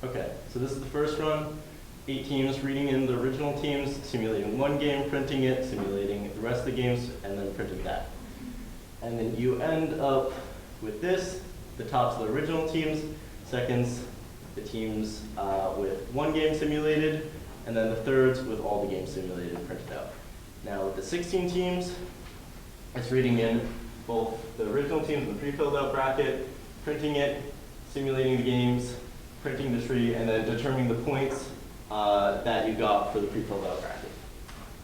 Okay, so this is the first run. 8 teams reading in the original teams, simulating one game, printing it, simulating the rest of the games, and then printing that. And then you end up with this, the tops of the original teams, seconds, the teams with one game simulated, and then the thirds with all the games simulated and printed out. Now with the 16 teams, it's reading in both the original teams in the pre-filled out bracket, printing it, simulating the games, printing the tree, and then determining the points that you got for the pre-filled out bracket.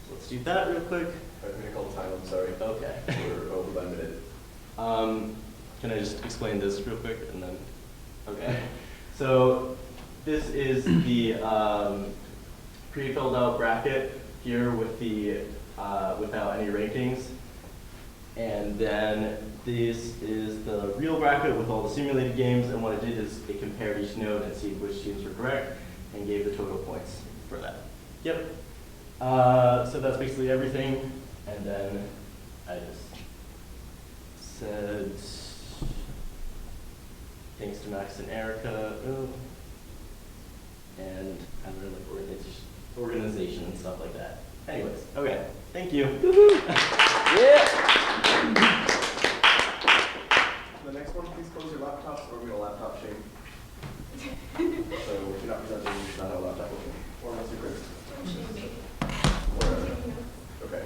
So let's do that real quick. I'm going to call the time, I'm sorry. Okay. We're over by a minute. Can I just explain this real quick and then? Okay. So this is the pre-filled out bracket here with the without any rankings. And then this is the real bracket with all the simulated games, and what it did is it compared each node and see which teams were correct and gave the total points for that. Yep. So that's basically everything. And then I just said thanks to Max and Erica. And I don't know, like organization and stuff like that. Anyways, okay, thank you. Yeah. The next one, please close your laptops or we're going to laptop shame. So if you're not presenting, you should not have a laptop open. Or unless you're Chris. Okay.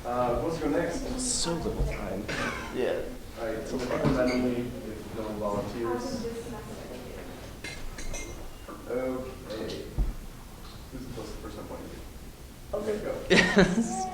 Who wants to go next? So little time. Yeah. All right, so we'll pick them randomly if no one volunteers. Okay. Who's the first one pointing? Okay, go. Yes.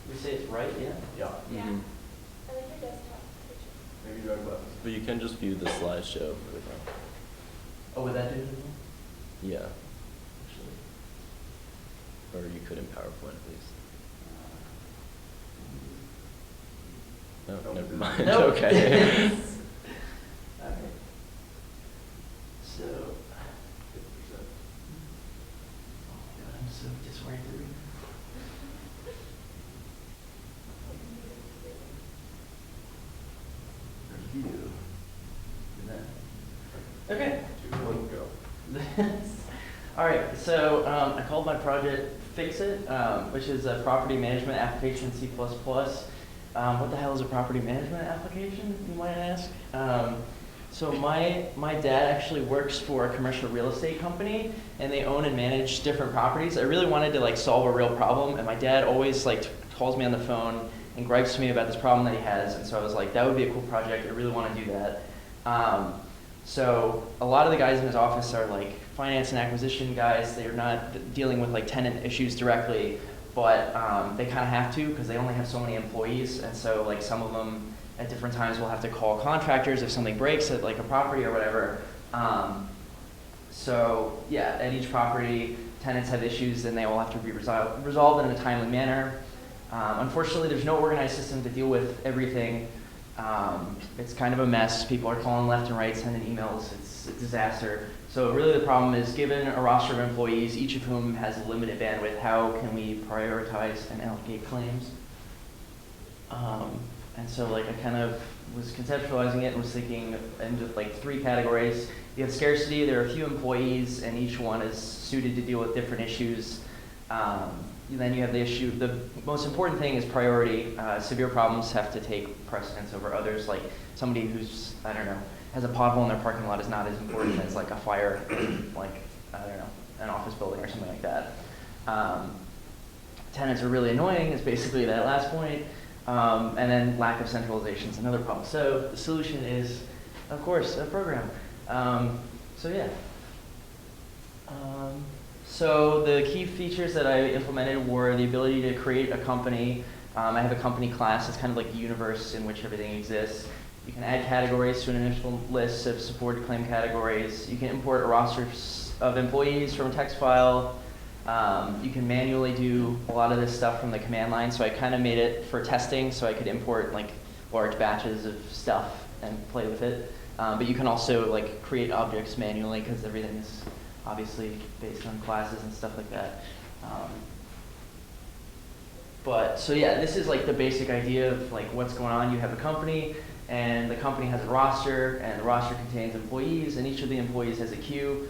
You say it's right, yeah? Yeah. Yeah. Mhm. I like your desktop picture. Maybe you have buttons. But you can just view the slideshow. Oh, would that do it? Yeah, actually. Or you could in PowerPoint at least. No, Nope. never mind. Nope. Okay. Okay. So, 50%. Oh God, I'm so disoriented. Review. And then- Okay. 2, 1, go. All right, so I called my project Fix It, which is a property management application in C++. What the hell is a property management application, you might ask? So my dad actually works for a commercial real estate company, and they own and manage different properties. I really wanted to like solve a real problem, and my dad always like calls me on the phone and gripes to me about this problem that he has, and so I was like, that would be a cool project. I really want to do that. So a lot of the guys in his office are like finance and acquisition guys. They're not dealing with like tenant issues directly, but they kind of have to because they only have so many employees, and so like some of them at different times will have to call contractors if something breaks at like a property or whatever. So yeah, at each property, tenants have issues and they all have to be resolved in a timely manner. Unfortunately, there's no organized system to deal with everything. It's kind of a mess. People are calling left and right, sending emails. It's a disaster. So really the problem is, given a roster of employees, each of whom has limited bandwidth, how can we prioritize and allocate claims? And so like I kind of was conceptualizing it and was thinking in just like 3 categories. You have scarcity, there are a few employees and each one is suited to deal with different issues. Then you have the issue, the most important thing is priority. Severe problems have to take precedence over others. Like somebody who's, I don't know, has a pothole in their parking lot is not as important as like a fire in like, I don't know, an office building or something like that. Tenants are really annoying is basically that last point. And then lack of centralization is another problem. So the solution is, of course, a program. So yeah. So the key features that I implemented were the ability to create a company. I have a company class. It's kind of like the universe in which everything exists. You can add categories to an initial list of supported claim categories. You can import a roster of employees from a text file. You can manually do a lot of this stuff from the command line, so I kind of made it for testing so I could import like large batches of stuff and play with it. But you can also like create objects manually because everything is obviously based on classes and stuff like that. But so yeah, this is like the basic idea of like what's going on. You have a company, and the company has a roster, and the roster contains employees, and each of the employees has a queue.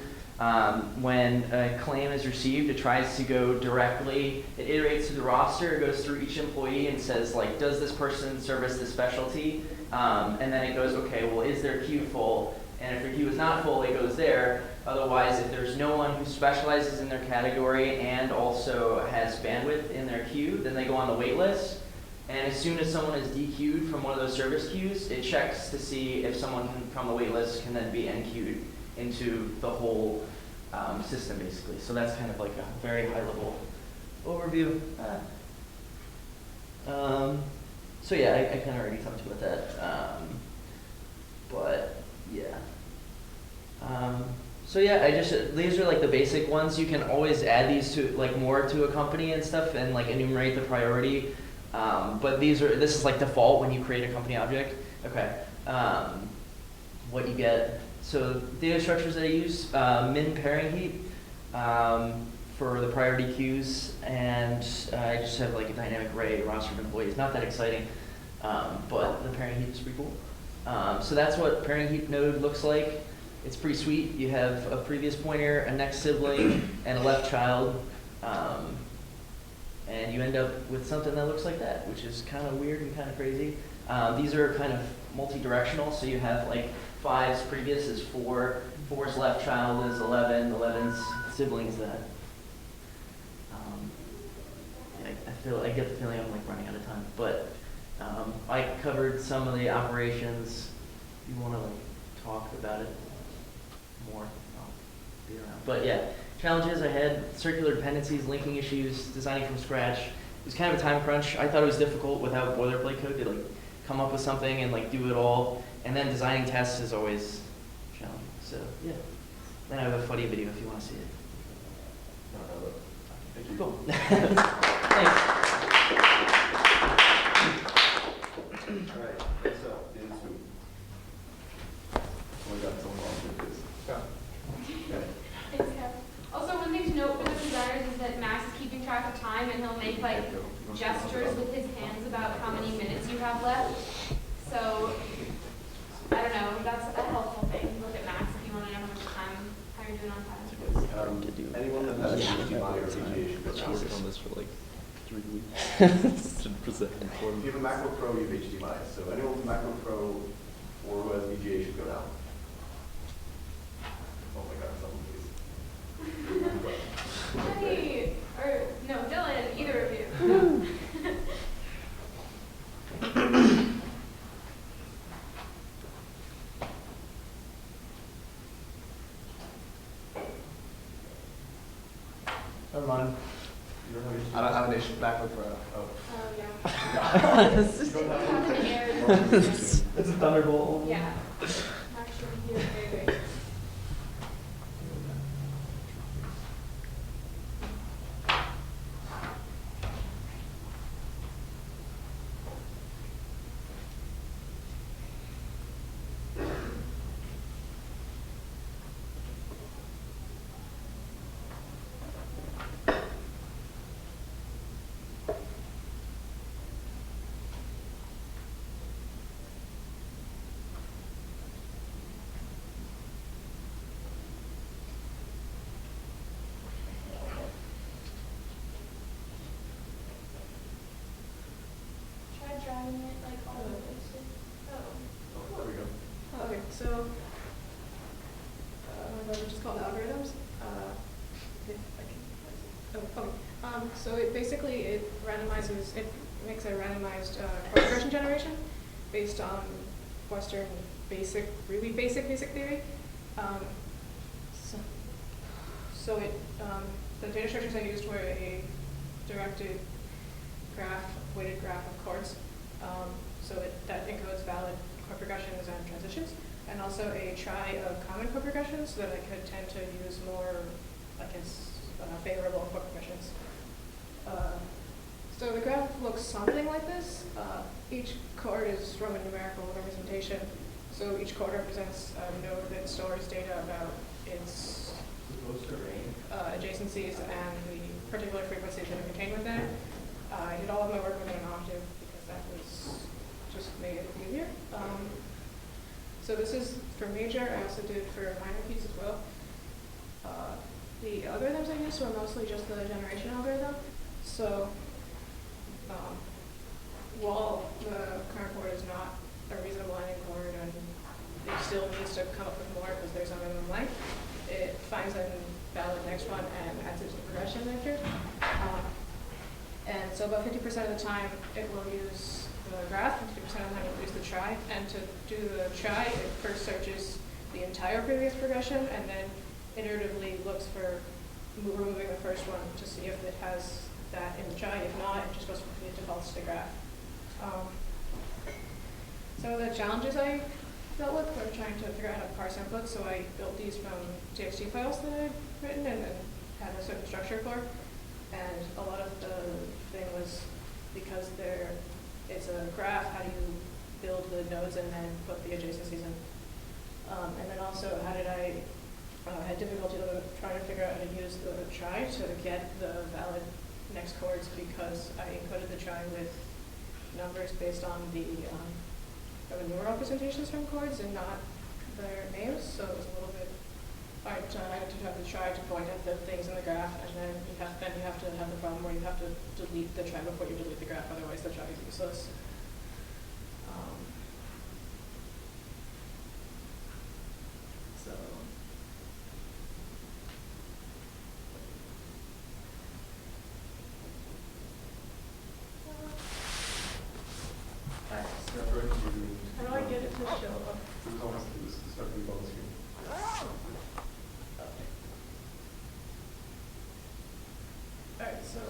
When a claim is received, it tries to go directly, it iterates through the roster, it goes through each employee and says like, does this person service this specialty? And then it goes, okay, well, is their queue full? And if their queue is not full, it goes there. Otherwise, if there's no one who specializes in their category and also has bandwidth in their queue, then they go on the wait list. And as soon as someone is DQ'd from one of those service queues, it checks to see if someone from the wait list can then be NQ'd into the whole system, basically. So that's kind of like a very high-level overview. So yeah, I kind of already talked about that. But yeah. So yeah, these are like the basic ones. You can always add these to like more to a company and stuff and like enumerate the priority. But this is like default when you create a company object. Okay. What you get. So data structures that I use, min pairing heap for the priority queues, and I just have like a dynamic array roster of employees. Not that exciting, but the pairing heap is pretty cool. So that's what pairing heap node looks like. It's pretty sweet. You have a previous pointer, a next sibling, and a left child. And you end up with something that looks like that, which is kind of weird and kind of crazy. These are kind of multi-directional, so you have like 5's previous is 4, 4's left child is 11, 11's sibling is that. I get the feeling I'm like running out of time, but I covered some of the operations. If you want to like talk about it more, I'll be around. But yeah, challenges I had: circular dependencies, linking issues, designing from scratch. It was kind of a time crunch. I thought it was difficult without boilerplate code to like come up with something and like do it all. And then designing tests is always challenging. So yeah. Then I have a funny video if you want to see it. Thank you. Cool. Thanks. All right, next up is who? Oh my God, someone volunteered this. Okay. Thanks, Kev. Also, one thing to note for the designers is that Max is keeping track of time, and he'll make like gestures with his hands about how many minutes you have left. So, I don't know, that's a helpful thing. Look at Max if you want to know how much time, how you're doing on time. Anyone that has HDMI or VGA should go I down. worked on this for like 3 weeks. Should present in If form. you have a MacBook Pro, you have HDMI. So anyone with a MacBook Pro or who has VGA should go down. Oh my God, someone please. Hey, or no, Dylan, either of you. Never mind. You don't have HDMI? I don't have an issue MacBook Pro. Oh. Oh, yeah. You don't have Have an error. It's a thunderbolt. Yeah. Actually, here, very great. Try driving it like all the way to. Oh. There we go. Okay, so, we're just called algorithms. If I can, oh, okay. So it basically, it makes a randomized chord progression generation based on Western really basic theory. So the data structures I used were a directed graph, weighted graph of chords. That encodes valid chord progressions and transitions, and also a trie of common chord progressions so that I could tend to use more like is favorable for permissions. So the graph looks something like this. Each chord is from a numerical representation. So each chord represents a node that stores data about its adjacencies and the particular frequencies that are contained within it. I did all of my work within an octave because that was just made it easier. So this is for major. I also did for minor keys as well. The algorithms I used were mostly just the generation algorithm. So while the current chord is not a reasonable ending chord and it still needs to come up with more because there's a minimum length, it finds a valid next one and adds it to the progression vector. And so about 50% of the time it will use the graph, 50% of the time it will use the try. And to do the try, it first searches the entire previous progression and then iteratively looks for removing the first one to see if it has that in the try. If not, it just goes for the defaults to the graph. Some of the challenges I dealt with were trying to figure out how to parse inputs, so I built these from TXT files that I'd written and then had a certain structure for. And a lot of the thing was because it's a graph, how do you build the nodes and then put the adjacencies in? And then also, how did I had difficulty trying to figure out how to use the try to get the valid next chords because I encoded the try with numbers based on the numeral representations from chords and not their names, so it was a little bit hard to have the try to point at the things in the graph, and then you have to have the problem where you have to delete the try before you delete the graph, otherwise the try is useless. So. How do I get it to show up? Alright, so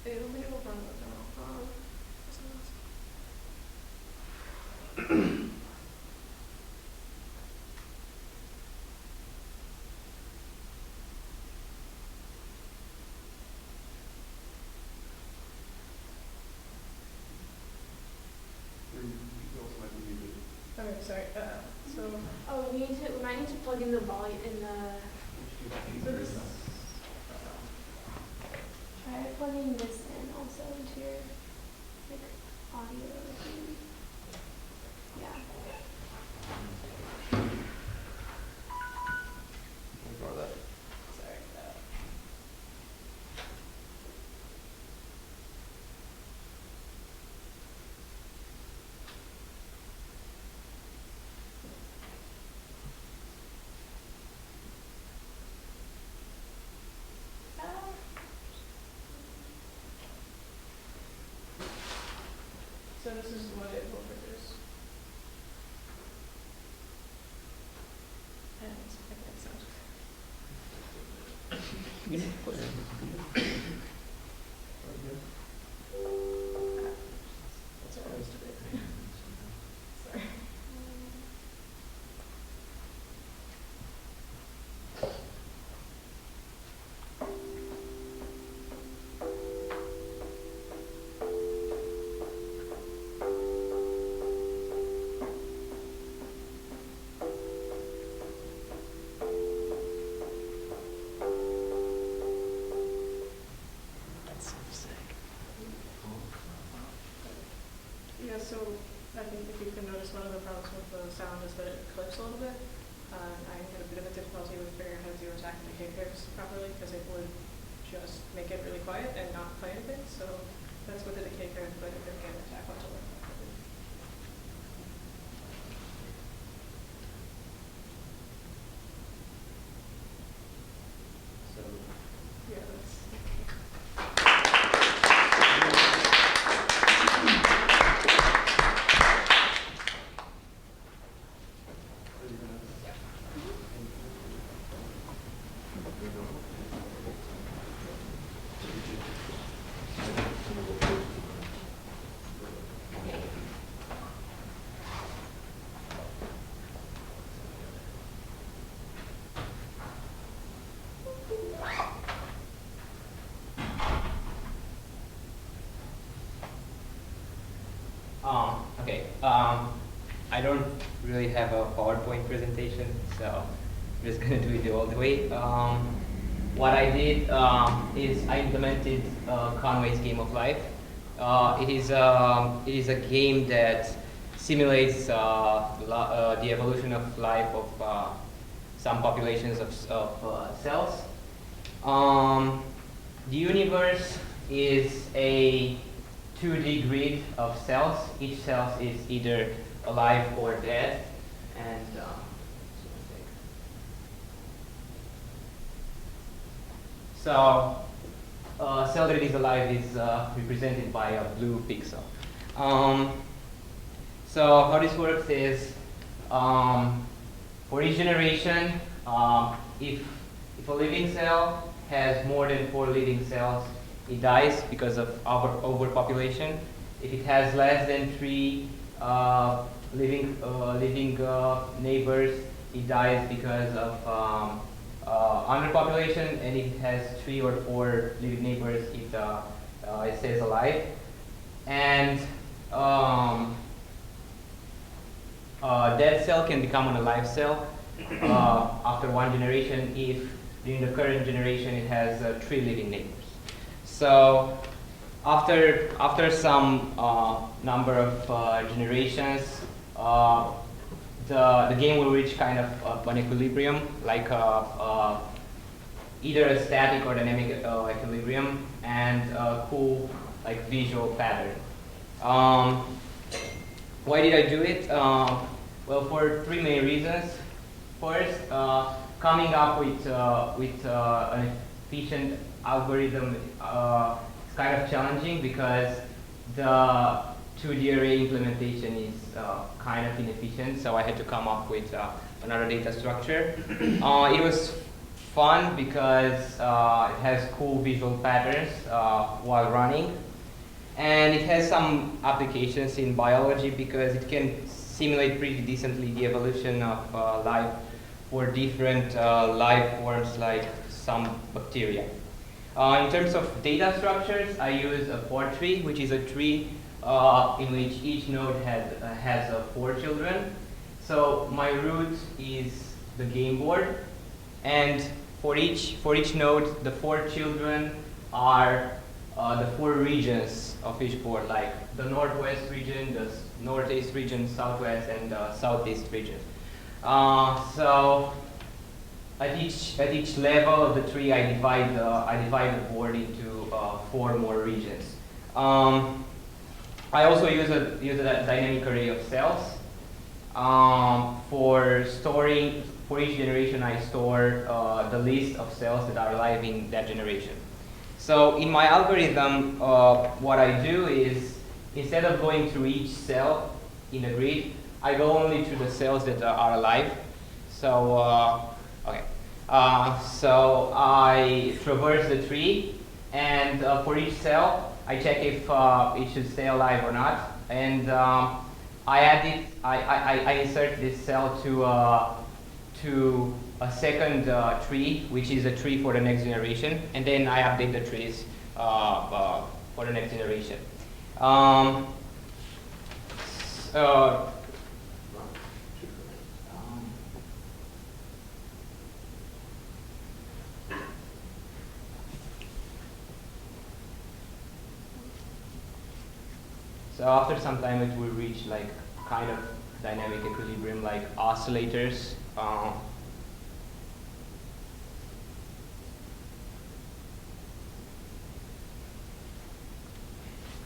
it'll be over on the demo. Okay, sorry. Oh, we might need to plug in the volume in the. So this. Try plugging this in also into your audio. Yeah. Ignore that. Sorry. So this is what it will produce. And I think it sounds that's what I was doing. Sorry. Yeah, so I think if you can notice, one of the problems with the sound is that it clips a little bit. I had a bit of a difficulty with figuring out how to attack the K curves properly because it would just make it really quiet and not play anything. So that's what the decay curve, but it can't attack onto it properly. I don't really have a PowerPoint presentation, so I'm just going to do it the old way. What I did is I implemented Conway's Game of Life. It is a game that simulates the evolution of life of some populations of cells. The universe is a 2D grid of cells. Each cell is either alive or dead. And so cell that is alive is represented by a blue pixel. So how this works is for each generation, if a living cell has more than 4 living cells, it dies because of overpopulation. If it has less than 3 living neighbors, it dies because of underpopulation. And if it has 3 or 4 living neighbors, it stays alive. And dead cell can become an alive cell after 1 generation if during the current generation it has 3 living neighbors. So after some number of generations, the game will reach kind of an equilibrium, like either a static or dynamic equilibrium, and a cool like visual pattern. Why did I do it? Well, for 3 main reasons. First, coming up with an efficient algorithm is kind of challenging because the 2D array implementation is kind of inefficient, so I had to come up with another data structure. It was fun because it has cool visual patterns while running. And it has some applications in biology because it can simulate pretty decently the evolution of life for different life forms like some bacteria. In terms of data structures, I use a for tree, which is a tree in which each node has 4 children. So my root is the game board, and for each node, the 4 children are the 4 regions of each board, like the northwest region, the northeast region, southwest, and southeast region. So at each level of the tree, I divide the board into 4 more regions. I also use a dynamic array of cells. For each generation, I store the list of cells that are alive in that generation. So in my algorithm, what I do is, instead of going through each cell in a grid, I go only to the cells that are alive. So, so I traverse the tree, and for each cell, I check if it should stay alive or not. And I insert this cell to a second tree, which is a tree for the next generation, and then I update the trees for the next generation. So after some time, it will reach like kind of dynamic equilibrium, like oscillators.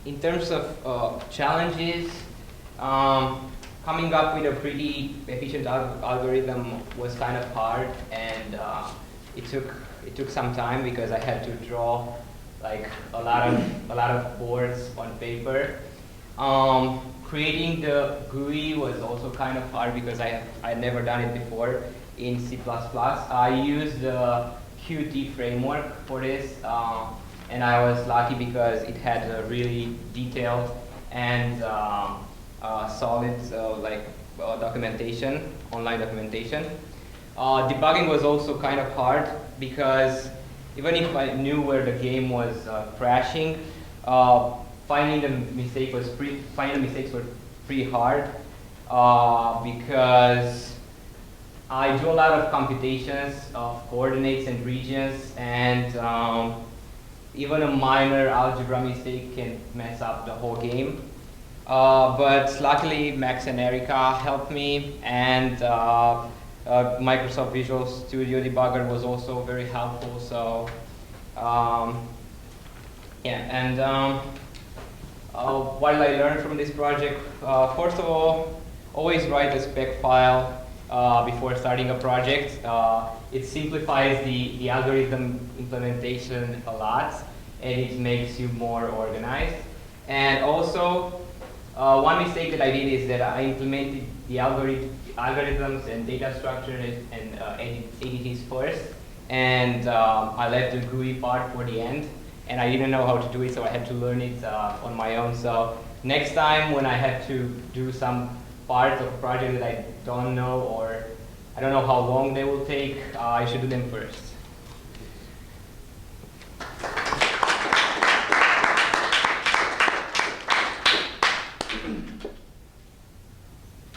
In terms of challenges, coming up with a pretty efficient algorithm was kind of hard, and it took some time because I had to draw like a lot of boards on paper. Creating the GUI was also kind of hard because I had never done it before in C++. I used the Qt framework for this, and I was lucky because it had a really detailed and solid documentation, online documentation. Debugging was also kind of hard because even if I knew where the game was crashing, finding the mistakes were pretty hard because I do a lot of computations of coordinates and regions, and even a minor algebra mistake can mess up the whole game. But luckily, Max and Erica helped me, and Microsoft Visual Studio Debugger was also very helpful. So, yeah, and what I learned from this project, first of all, always write a spec file before starting a project. It simplifies the algorithm implementation a lot, and it makes you more organized. And also, one mistake that I did is that I implemented the algorithms and data structures and entities first, and I left the GUI part for the end, and I didn't know how to do it, so I had to learn it on my own. So next time when I have to do some parts of a project that I don't know, or I don't know how long they will take, I should do them first.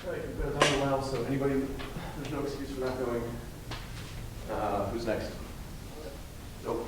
All right, we've got a time now, so anybody, there's no excuse for not going. Who's next? Nope.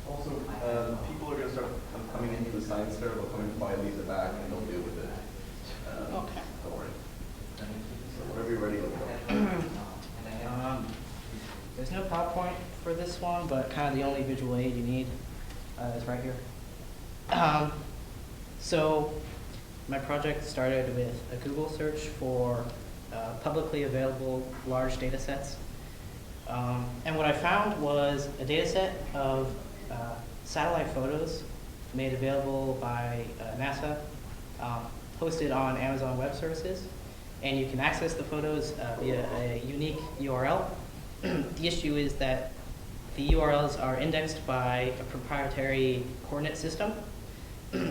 Also, people are going to start coming into the science fair. They'll come in quietly at the back, and they'll deal with it. Okay. Don't worry. So whenever you're ready, let me know. There's no PowerPoint for this one, but kind of the only visual aid you need is right here. So my project started with a Google search for publicly available large data sets. And what I found was a data set of satellite photos made available by NASA, posted on Amazon Web Services, and you can access the photos via a unique URL. The issue is that the URLs are indexed by a proprietary coordinate system.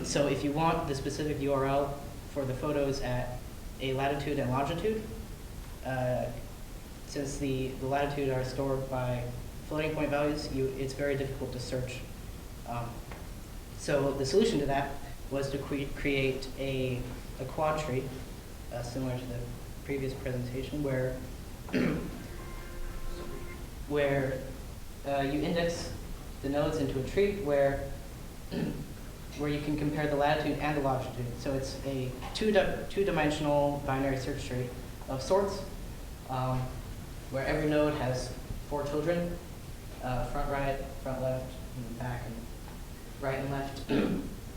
So if you want the specific URL for the photos at a latitude and longitude, since the latitude are stored by floating point values, it's very difficult to search. So the solution to that was to create a quad tree, similar to the previous presentation, where you index the nodes into a tree where you can compare the latitude and the longitude. So it's a two-dimensional binary search tree of sorts, where every node has 4 children, front right, front left, and back, and right and left,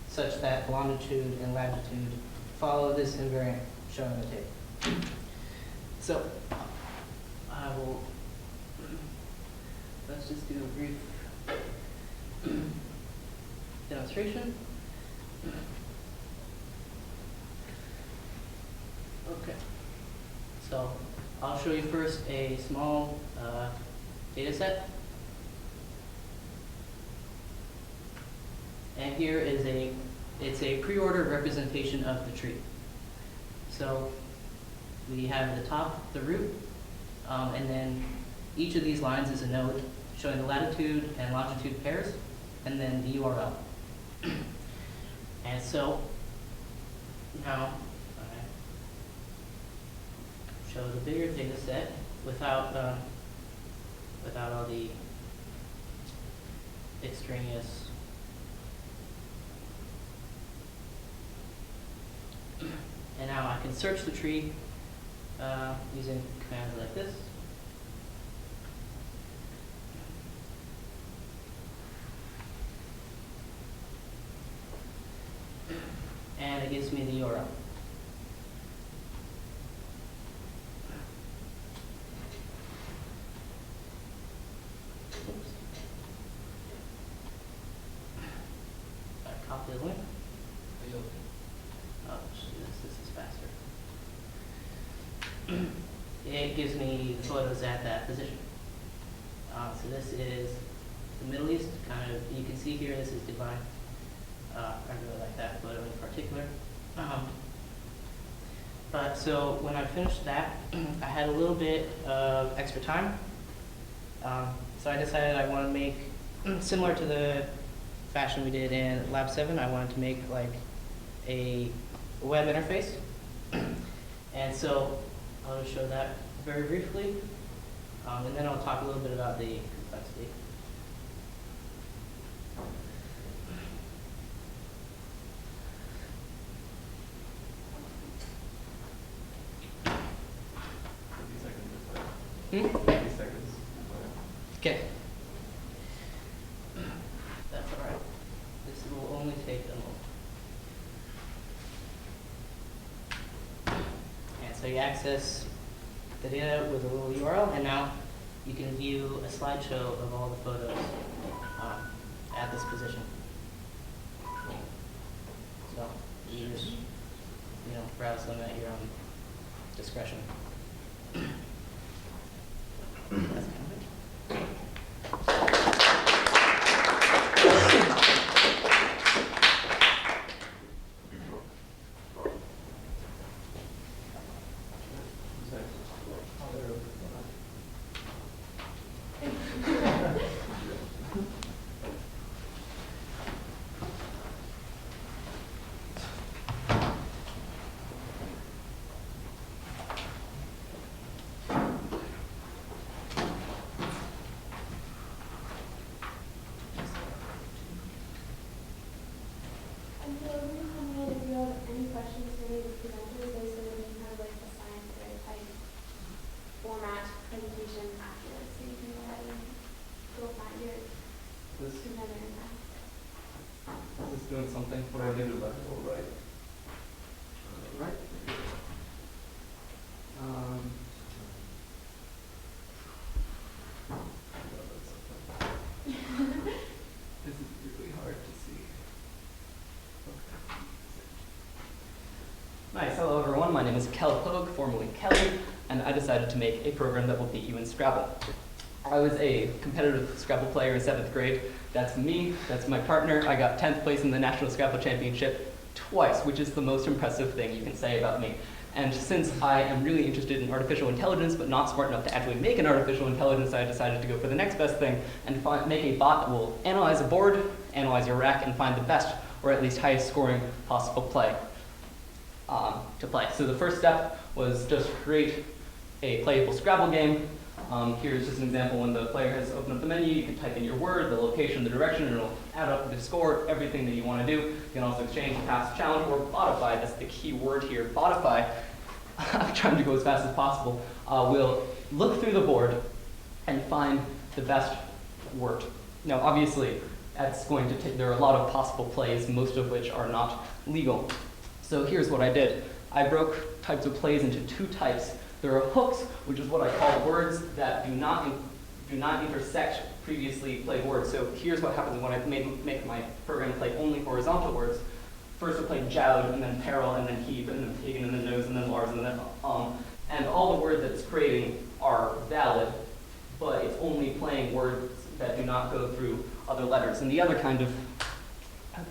such that longitude and latitude follow this invariant shown in the table. So I will, let's just do a brief demonstration. Okay, so I'll show you first a small data set. And here is it's a pre-ordered representation of the tree. So we have at the top the root, and then each of these lines is a node showing the latitude and longitude pairs, and then the URL. And so now I show the bigger data set without all the extraneous. And now I can search the tree using commands like this. And it gives me the URL. Oops. I copy the link. Oh, let's do this. This is faster. gives me the photos at that position. So this is the Middle East, kind of, you can see here, this is Dubai. I really like that photo in particular. But so when I finished that, I had a little bit of extra time. So I decided I want to make, similar to the fashion we did in Lab 7, I wanted to make like a web interface. And so I'll just show that very briefly. And then I'll talk a little bit about the complexity. Okay. That's all right. This will only take a moment. And so you access the data with a little URL, and now you can view a slideshow of all the photos at this position. So you just, browse them at your own discretion. That's kind of it. Doing something. What do I do? Left or right? Right. This is really hard to see. Okay. Nice. Hello, everyone. My name is Kel Hogue, formerly Kelly, and I decided to make a program that will beat you in Scrabble. I was a competitive Scrabble player in 7th grade. That's me, that's my partner. I got 10th place in the National Scrabble Championship twice, which is the most impressive thing you can say about me. And since I am really interested in artificial intelligence, but not smart enough to actually make an artificial intelligence, I decided to go for the next best thing and make a bot that will analyze a board, analyze your rack, and find the best, or at least highest scoring possible play to play. So the first step was just create a playable Scrabble game. Here's just an example. When the player has opened up the menu, you can type in your word, the location, the direction, and it'll add up the score, everything that you want to do. You can also exchange, pass, challenge, or botify. That's the key word here. Botify, I'm trying to go as fast as possible, will look through the board and find the best word. Now, obviously, that's going to take, there are a lot of possible plays, most of which are not legal. So here's what I did. I broke types of plays into two types. There are hooks, which is what I call words that do not intersect previously played words. So here's what happens when I make my program play only horizontal words. First we're playing joud, and then peril, and then heap, and then pig, and then nose, and then Lars, and then and all the words that it's creating are valid, but it's only playing words that do not go through other letters. And the other kind of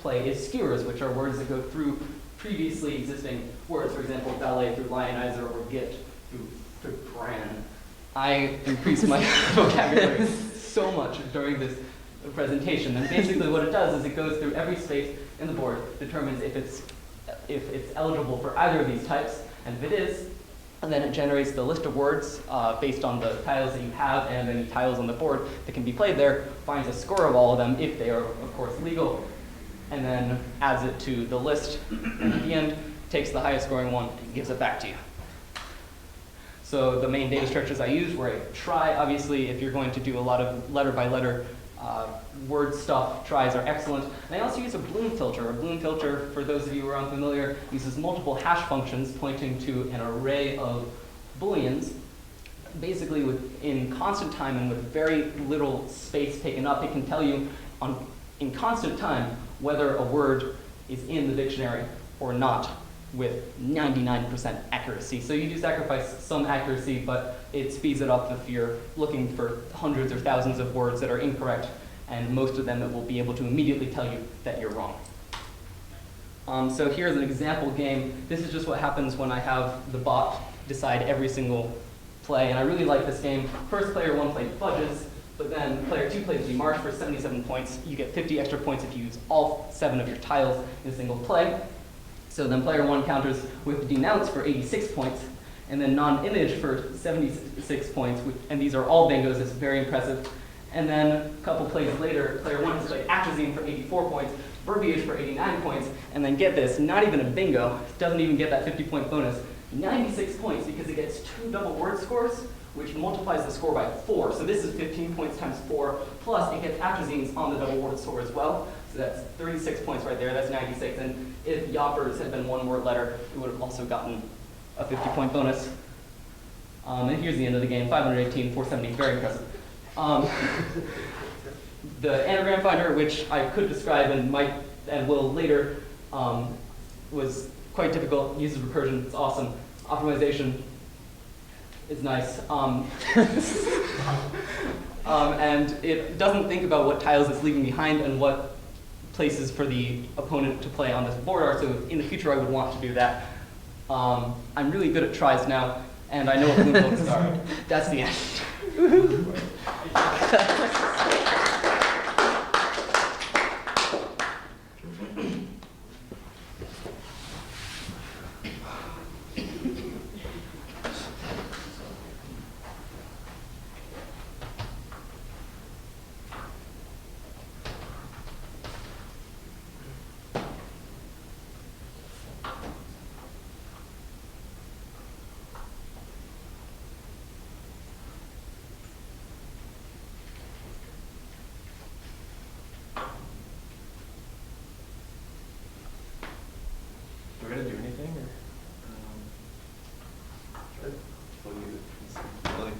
play is skewers, which are words that go through previously existing words. For example, ballet through lionizer, or gift through Bran. I increased my vocabulary so much during this presentation, and basically what it does is it goes through every space in the board, determines if it's eligible for either of these types, and if it is, and then it generates the list of words based on the tiles that you have and any tiles on the board that can be played there, finds a score of all of them if they are, of course, legal, and then adds it to the list, and at the end, takes the highest scoring one and gives it back to you. So the main data structures I used were a try. Obviously, if you're going to do a lot of letter by letter word stuff, tries are excellent. And I also use a Bloom filter. A Bloom filter, for those of you who are unfamiliar, uses multiple hash functions pointing to an array of booleans. Basically, in constant time and with very little space taken up, it can tell you in constant time whether a word is in the dictionary or not. with 99% accuracy. So you do sacrifice some accuracy, but it speeds it up if you're looking for hundreds or thousands of words that are incorrect, and most of them it will be able to immediately tell you that you're wrong. So here's an example game. This is just what happens when I have the bot decide every single play, and I really like this game. First player 1 plays Fudges, but then player 2 plays Marsh for 77 points. You get 50 extra points if you use all 7 of your tiles in a single play. So then player 1 counters with Denounce for 86 points, and then Non-Image for 76 points, and these are all bingos. It's very impressive. And then a couple plays later, player 1 has played Atrazine for 84 points, Verbiage for 89 points, and then get this, not even a bingo, doesn't even get that 50-point bonus, 96 points because it gets 2 double word scores, which multiplies the score by 4. So this is 15 points times 4, plus it gets Atrazines on the double word score as well. So that's 36 points right there, that's 96. And if Yoppers had been one word letter, it would have also gotten a 50-point bonus. And here's the end of the game, 518, 470, very impressive. The anagram finder, which I could describe and might and will later, was quite difficult. Uses recursion, it's awesome. Optimization is nice. And it doesn't think about what tiles it's leaving behind and what places for the opponent to play on this board are, so in the future I would want to do that. I'm really good at tries now, and I know what moon books are. That's the end. Do we gotta do anything, or? Sure. What do you Lily?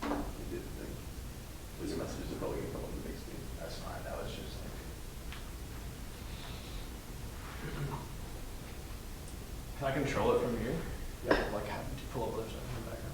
You did the thing. These messages are probably gonna come up with big speed. That's fine. That was just like. Can I control it from here? Yeah. Like have to pull up other stuff in the background.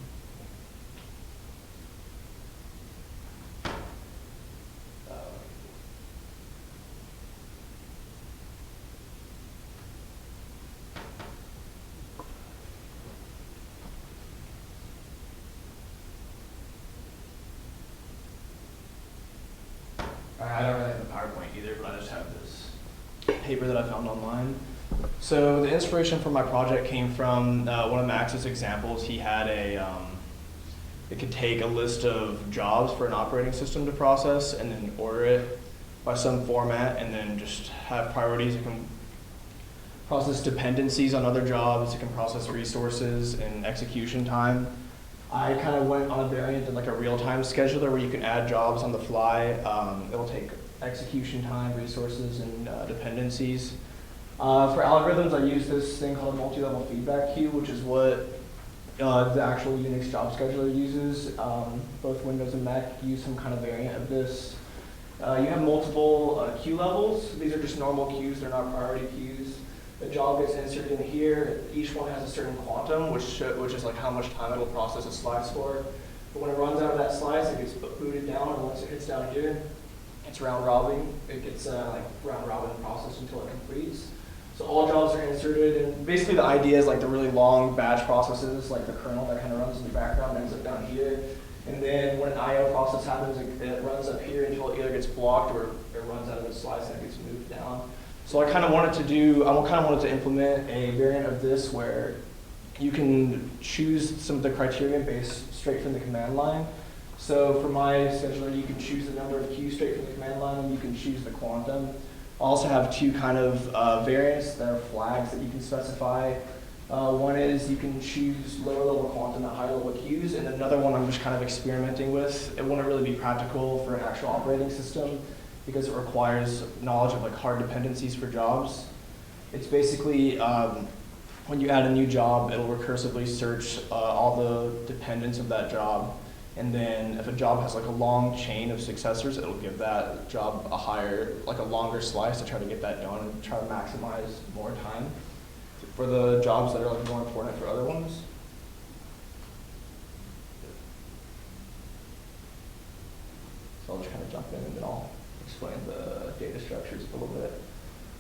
I don't really have a PowerPoint either, but I just have this paper that I found online. So the inspiration for my project came from one of Max's examples. He had it could take a list of jobs for an operating system to process and then order it by some format and then just have priorities. It can process dependencies on other jobs. It can process resources and execution time. I kind of went on a variant of like a real-time scheduler where you can add jobs on the fly. It will take execution time, resources, and dependencies. For algorithms, I use this thing called a multi-level feedback queue, which is what the actual Unix job scheduler uses. Both Windows and Mac use some kind of variant of this. You have multiple queue levels. These are just normal queues, they're not priority queues. The job gets inserted in here. Each one has a certain quantum, which is like how much time it will process a slice for. But when it runs out of that slice, it gets booted down, and once it hits down here, it's round robin. It gets like round robin processed until it completes. So all jobs are inserted, and basically the idea is like the really long batch processes, like the kernel that kind of runs in the background ends up down here. And then when an I/O process happens, it runs up here until it either gets blocked or it runs out of the slice and it gets moved down. So I kind of wanted to implement a variant of this where you can choose some of the criteria based straight from the command line. So for my scheduler, you can choose the number of queues straight from the command line, and you can choose the quantum. I also have two kind of variants that are flags that you can specify. One is you can choose lower level quantum and higher level queues, and another one I'm just kind of experimenting with. It wouldn't really be practical for an actual operating system because it requires knowledge of like hard dependencies for jobs. It's basically when you add a new job, it'll recursively search all the dependents of that job And then if a job has like a long chain of successors, it'll give that job a higher, like a longer slice to try to get that done and try to maximize more time for the jobs that are like more important for other ones. So I'll just kind of jump in and then I'll explain the data structures a little bit.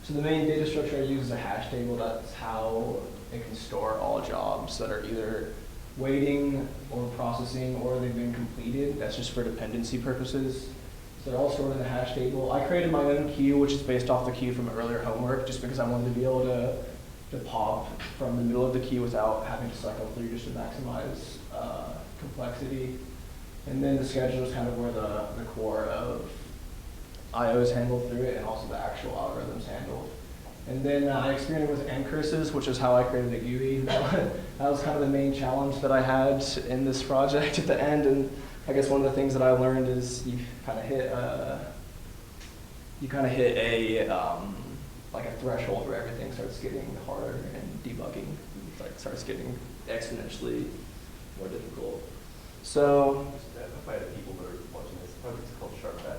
So the main data structure I use is a hash table. That's how it can store all jobs that are either waiting or processing or they've been completed. That's just for dependency purposes. So they're all stored in the hash table. I created my own queue, which is based off the queue from earlier homework, just because I wanted to be able to pop from the middle of the queue without having to cycle through, just to maximize complexity. And then the schedule is kind of where the core of I/O is handled through it, and also the actual algorithms handled. And then I experimented with n curses, which is how I created a GUI. That was kind of the main challenge that I had in this project at the end. And I guess one of the things that I learned is you kind of hit a like a threshold where everything starts getting harder and debugging starts getting exponentially more difficult. So If I had people that are watching this, project's called Sharp Batch.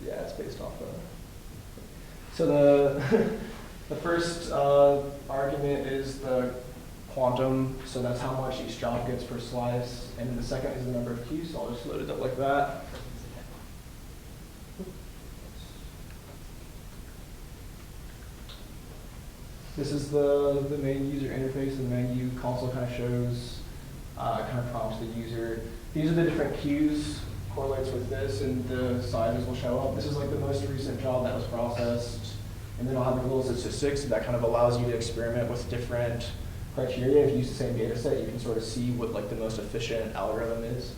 Yeah, it's based off of. So the first argument is the quantum, so that's how much each job gets per slice, and then the second is the number of queues, so I'll just load it up like that. This is the main user interface, and the menu console kind of shows, kind of prompts the user. These are the different queues, correlates with this, and the sizes will show up. This is like the most recent job that was processed, and then I'll have a little statistics that kind of allows you to experiment with different criteria. If you use the same data set, you can sort of see what like the most efficient algorithm is.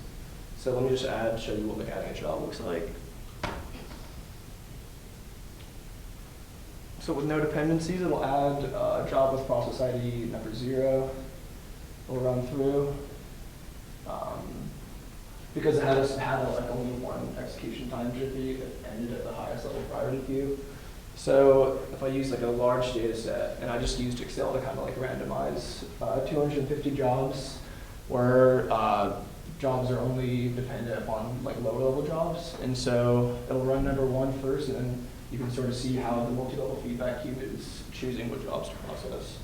So let me just show you what like adding a job looks like. So with no dependencies, it'll add a job with process ID number 0. It'll run through. Because it had like only one execution time jiffy, it ended at the highest level priority queue. So if I use like a large data set, and I just used Excel to kind of like randomize 250 jobs, where jobs are only dependent upon like lower level jobs. And so it'll run number 1 first, and then you can sort of see how the multi-level feedback queue is choosing what jobs to process.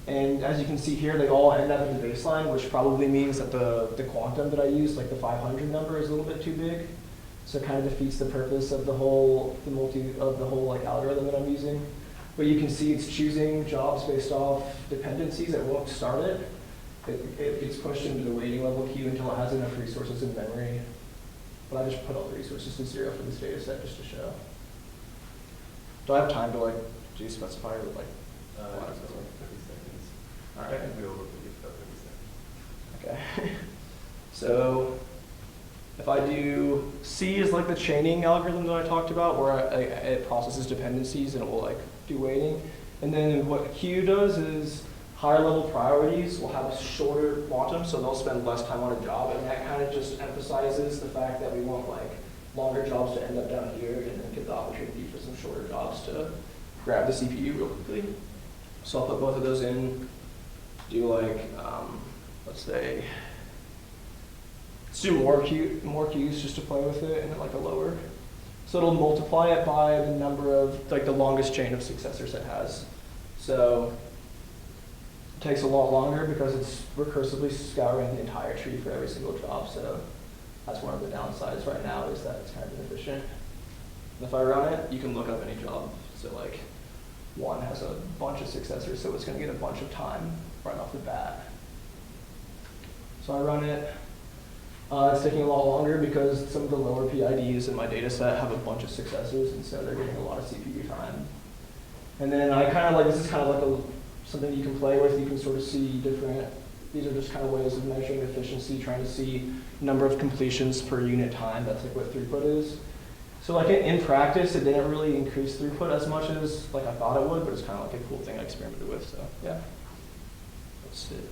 And as you can see here, they all end up in the baseline, which probably means that the quantum that I used, like the 500 number, is a little bit too big. So it kind of defeats the purpose of the whole like algorithm that I'm using. But you can see it's choosing jobs based off dependencies. It won't start it. It gets pushed into the waiting level queue until it has enough resources in memory. But I just put all the resources to 0 for this data set just to show. Do I have time to like do specify or like? 30 seconds. All right. I can go over about 30 seconds. Okay. So if I do, C is like the chaining algorithm that I talked about, where it processes dependencies and it will like do waiting. And then what Q does is higher level priorities will have a shorter quantum, so they'll spend less time on a job, and that kind of just emphasizes the fact that we want like longer jobs to end up down here and then get the opportunity for some shorter jobs to grab the CPU real quickly. So I'll put both of those in, do like, let's say, let's do more queues just to play with it, and then like a lower. So it'll multiply it by the number of, like the longest chain of successors it has. So it takes a lot longer because it's recursively scouring the entire tree for every single job. So that's one of the downsides right now, is that it's kind of inefficient. And if I run it, you can look up any job. So like 1 has a bunch of successors, so it's going to get a bunch of time right off the bat. So I run it. It's taking a lot longer because some of the lower PIDs in my data set have a bunch of successors, and so they're getting a lot of CPU time. And then I kind of like, this is kind of like something you can play with. You can sort of see different, these are just kind of ways of measuring efficiency, trying to see number of completions per unit time. That's like what throughput is. So like in practice, it didn't really increase throughput as much as like I thought it would, but it's kind of like a cool thing I experimented with, so yeah. That's it.